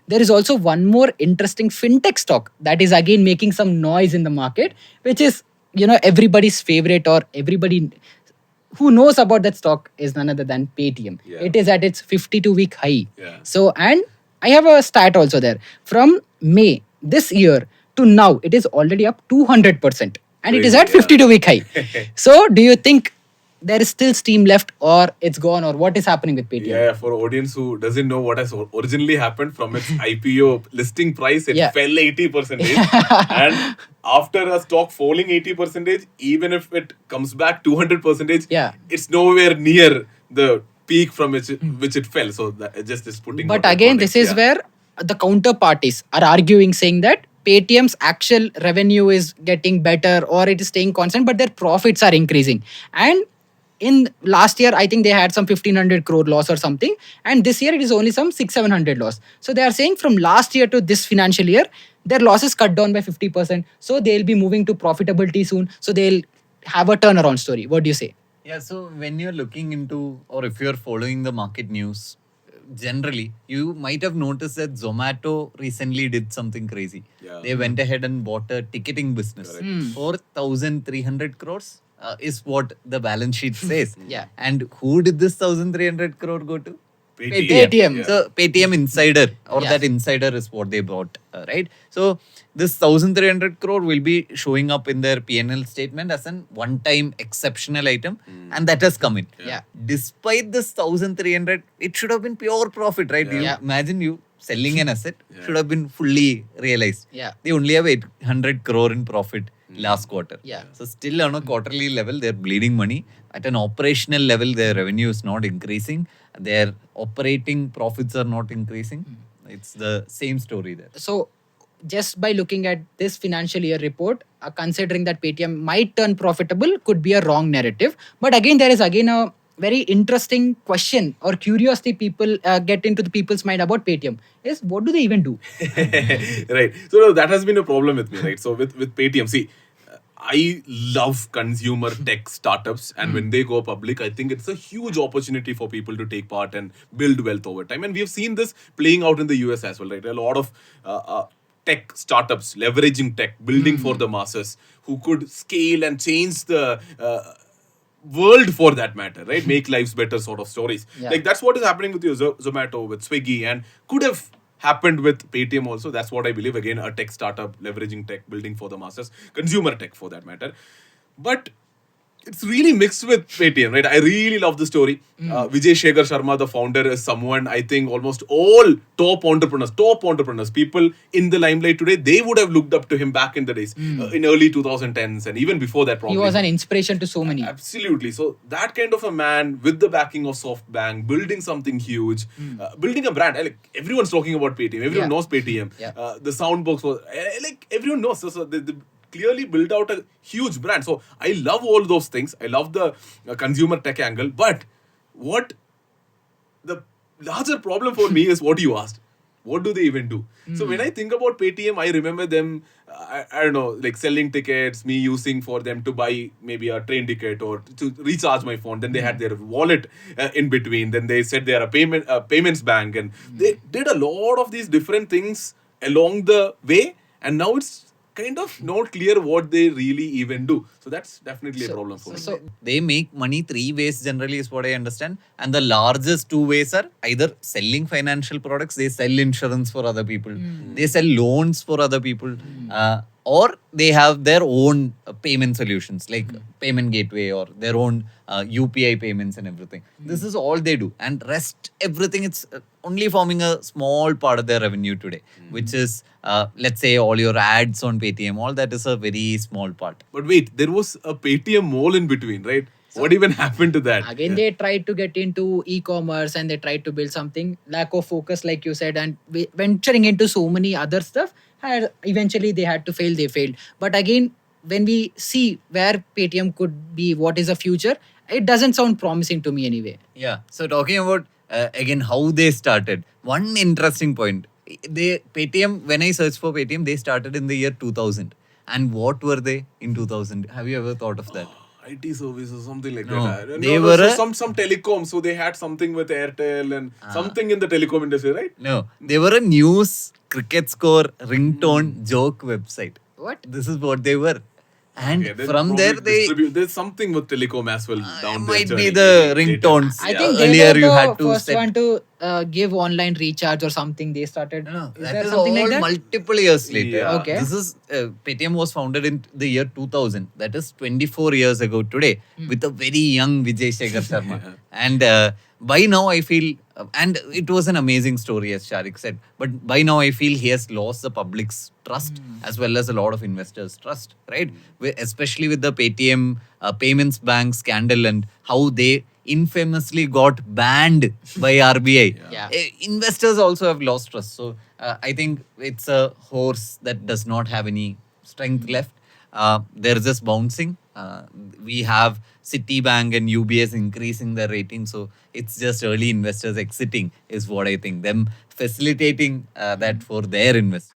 there is also one more interesting fintech stock that is again making some noise in the market, which is, everybody's favorite, or everybody who knows about that stock is none other than Paytm. Yeah. It is at its 52-week high. Yeah. So, and I have a stat also there. From May this year to now, it is already up 200%. And it is Crazy, at 52-week high. So, do you think there is still steam left, or it's gone, or what is happening with Paytm? Yeah, for audience who doesn't know what has originally happened, from its IPO listing price, it Yeah. fell 80%. And after a stock falling 80%, even if it comes back 200%, Yeah. it's nowhere near the peak from which it fell. So that just is putting. But out the again, this context, is where the counterparties are arguing, saying that Paytm's actual revenue is getting better, or it is staying constant, but their profits are increasing. And in last year, I think they had some 1,500 crore loss or something. And this year, it is only some 600-700 loss. So they are saying from last year to this financial year, their losses cut down by 50%. So they'll be moving to profitability soon. So they'll have a turnaround story. What do you say? Yeah, so when you're looking into, or if you're following the market news, generally, you might have noticed that Zomato recently did something crazy. Yeah. They went ahead and bought a ticketing business for 1,300 crores. Is what the balance sheet says. Yeah. And who did this 1,300 crore go to? Paytm. Yeah. So Paytm insider, or Yeah. that insider is what they bought, right? So this 1,300 crore will be showing up in their P&L statement as an one-time exceptional item, and that has come in. Yeah. Despite this 1,300, it should have been pure profit, right? You Yeah. imagine you selling an asset should have been fully realized. Yeah. They only have 800 crore in profit last quarter. Yeah. So still on a quarterly level, they're bleeding money. At an operational level, their revenue is not increasing. Their operating profits are not increasing. It's the same story there. So just by looking at this financial year report, considering that Paytm might turn profitable could be a wrong narrative. But again, there is again a very interesting question or curiosity people get into the people's mind about Paytm is, what do they even do? Right. So no, that has been a problem with me, right? So with Paytm, see, I love consumer tech startups, and when they go public, I think it's a huge opportunity for people to take part and build wealth over time. And we have seen this playing out in the US as well, right? A lot of tech startups leveraging tech, building for the masses, who could scale and change the world for that matter, right? Make lives better sort of stories. Yeah. Like that's what is happening with your Zomato, with Swiggy, and could have happened with Paytm also. That's what I believe. Again, a tech startup leveraging tech, building for the masses, consumer tech for that matter. But it's really mixed with Paytm, right? I really love the story. Vijay Shekhar Sharma, the founder, is someone I think almost all top entrepreneurs, people in the limelight today, they would have looked up to him back in the days, in early 2010s and even before that probably. He was an inspiration to so many. Absolutely. So that kind of a man with the backing of SoftBank, building something huge, building a brand. Like everyone's talking about Paytm. Everyone knows Paytm. Yeah. The soundbox was like everyone knows. So they clearly built out a huge brand. So I love all those things. I love the consumer tech angle. But what the larger problem for me is what you asked. What do they even do? So when I think about Paytm, I remember them, I don't know, like selling tickets, me using for them to buy maybe a train ticket or to recharge my phone. Then they had their wallet in between. Then they said they are a payments bank. And they did a lot of these different things along the way. And now it's kind of not clear what they really even do. So that's definitely a problem for me. So They make money three ways generally is what I understand. And the largest two ways are either selling financial products, they sell insurance for other people, they sell loans for other people, or they have their own payment solutions like payment gateway or their own UPI payments and everything. This is all they do. And rest everything, it's only forming a small part of their revenue today, which is, let's say, all your ads on Paytm, all that is a very small part. But wait, there was a Paytm mall in between, right? What even happened to that? again, they tried to get into e-commerce and they tried to build something. Lack of focus, like you said, and venturing into so many other stuff. Eventually, they had to fail. They failed. But again, when we see where Paytm could be, what is the future, it doesn't sound promising to me anyway. Yeah. So talking about again how they started, one interesting point. Paytm, when I searched for Paytm, they started in the year 2000. And what were they in 2000? Have you ever thought of that? IT services, something like No, that. they No, were so a- some telecom. So they had something with Airtel and something in the telecom industry, right? No, they were a news, cricket score, ringtone, joke website. What? This is what they were. And Okay, then from there, probably they distribute. There's something with telecom as well down their might journey. be the Data. ringtones. I think they Earlier were you the had to first set. one to give online recharge or something. They started. No, Is that there is something all like that? multiple years later. Yeah. Okay. This is Paytm was founded in the year 2000. That is 24 years ago today, with a very young Vijay Shekhar Sharma. And by now I feel, and it was an amazing story as Sharique said. But by now I feel he has lost the public's trust as well as a lot of investors' trust. Right, especially with the Paytm payments bank scandal and how they infamously got banned by RBI. Yeah. Investors also have lost trust. So I think it's a horse that does not have any strength left. They're just bouncing. We have Citibank and UBS increasing their rating. So it's just early investors exiting, is what I think. Them facilitating that for their investors.